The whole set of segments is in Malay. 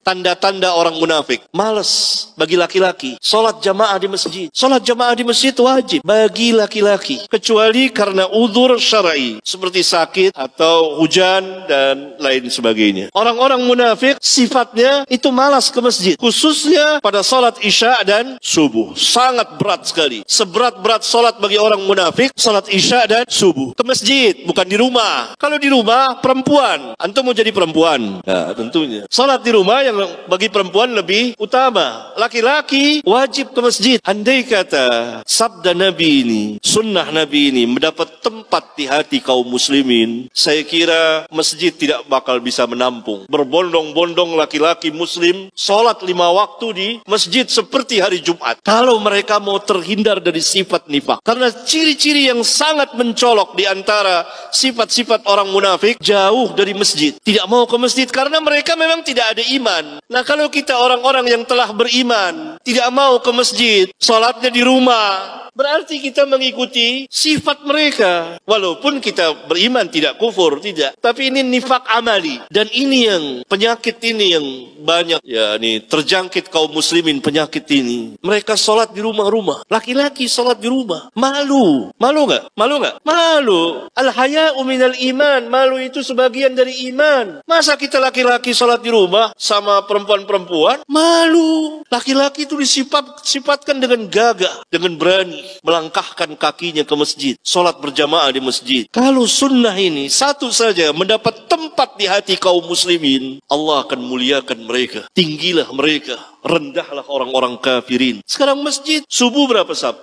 tanda-tanda orang munafik. Malas bagi laki-laki sholat jamaah di masjid. Sholat jamaah di masjid wajib bagi laki-laki, kecuali karena uzur syar'i seperti sakit atau hujan dan lain sebagainya. Orang-orang munafik sifatnya itu malas ke masjid, khususnya pada sholat isya dan subuh. Sangat berat sekali. Seberat-berat sholat bagi orang munafik sholat isya dan subuh. Ke masjid, bukan di rumah. Kalau di rumah perempuan, antum mau jadi perempuan, ya tentunya sholat di rumah yang bagi perempuan lebih utama. Laki-laki wajib ke masjid. Andai kata sabda Nabi ini, sunnah Nabi ini mendapat tempat di hati kaum muslimin, saya kira masjid tidak bakal bisa menampung. Berbondong-bondong laki-laki muslim sholat 5 waktu di masjid seperti hari Jumat. Kalau mereka mau terhindar dari sifat nifak, karena ciri-ciri yang sangat mencolok di antara sifat-sifat orang munafik, jauh dari masjid, tidak mau ke masjid karena mereka memang tidak ada iman. Nah, kalau kita orang-orang yang telah beriman tidak mau ke masjid, sholatnya di rumah, berarti kita mengikuti sifat mereka. Walaupun kita beriman, tidak kufur, tidak. Tapi ini nifak amali. Dan ini yang penyakit ini yang banyak ya, ini terjangkit kaum muslimin penyakit ini. Mereka sholat di rumah-rumah. Laki-laki sholat di rumah. Malu. Malu nggak? Malu nggak? Malu. Al-haya'u minal iman. Malu itu sebagian dari iman. Masa kita laki-laki sholat di rumah sama perempuan-perempuan? Malu. Laki-laki itu disifatkan dengan gagah, dengan berani melangkahkan kakinya ke masjid, sholat berjamaah di masjid. Kalau sunnah ini satu saja mendapat tempat di hati kaum muslimin, Allah akan muliakan mereka, tinggilah mereka, rendahlah orang-orang kafirin. Sekarang masjid subuh berapa saf?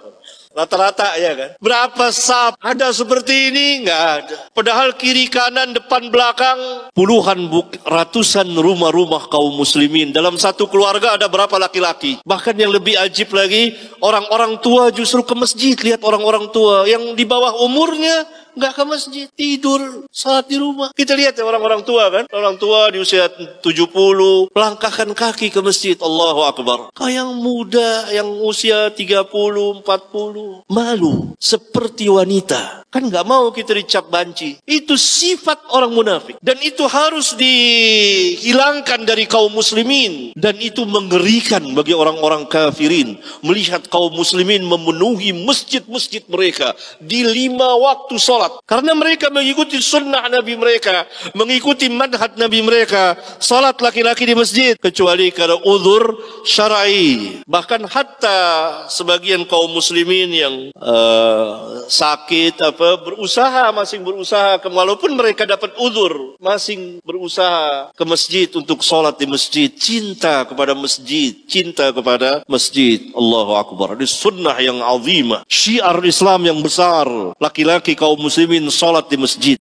Rata-rata ya kan? Berapa saf? Ada seperti ini? Nggak ada. Padahal kiri kanan depan belakang puluhan ratusan rumah-rumah kaum muslimin. Dalam satu keluarga ada berapa laki-laki? Bahkan yang lebih ajib lagi, orang-orang tua justru ke masjid. Lihat orang-orang tua yang di bawah umurnya nggak ke masjid, tidur, salat di rumah. Kita lihat ya orang-orang tua kan, orang tua di usia 70 melangkahkan kaki ke masjid. Allahu Akbar. Kau yang muda, yang usia 30, 40 malu seperti wanita. Kan nggak mau kita dicap banci. Itu sifat orang munafik, dan itu harus dihilangkan dari kaum muslimin. Dan itu mengerikan bagi orang-orang kafirin melihat kaum muslimin memenuhi masjid-masjid mereka di 5 waktu sholat. Karena mereka mengikuti sunnah Nabi mereka, mengikuti manhaj Nabi mereka, salat laki-laki di masjid, kecuali karena uzur syar'i. Bahkan hatta sebagian kaum muslimin yang sakit masing berusaha walaupun mereka dapat uzur, masing berusaha ke masjid untuk salat di masjid. Cinta kepada masjid, cinta kepada masjid. Allahu Akbar. Ini sunnah yang azimah, syiar Islam yang besar. Laki-laki kaum muslimin salat di masjid.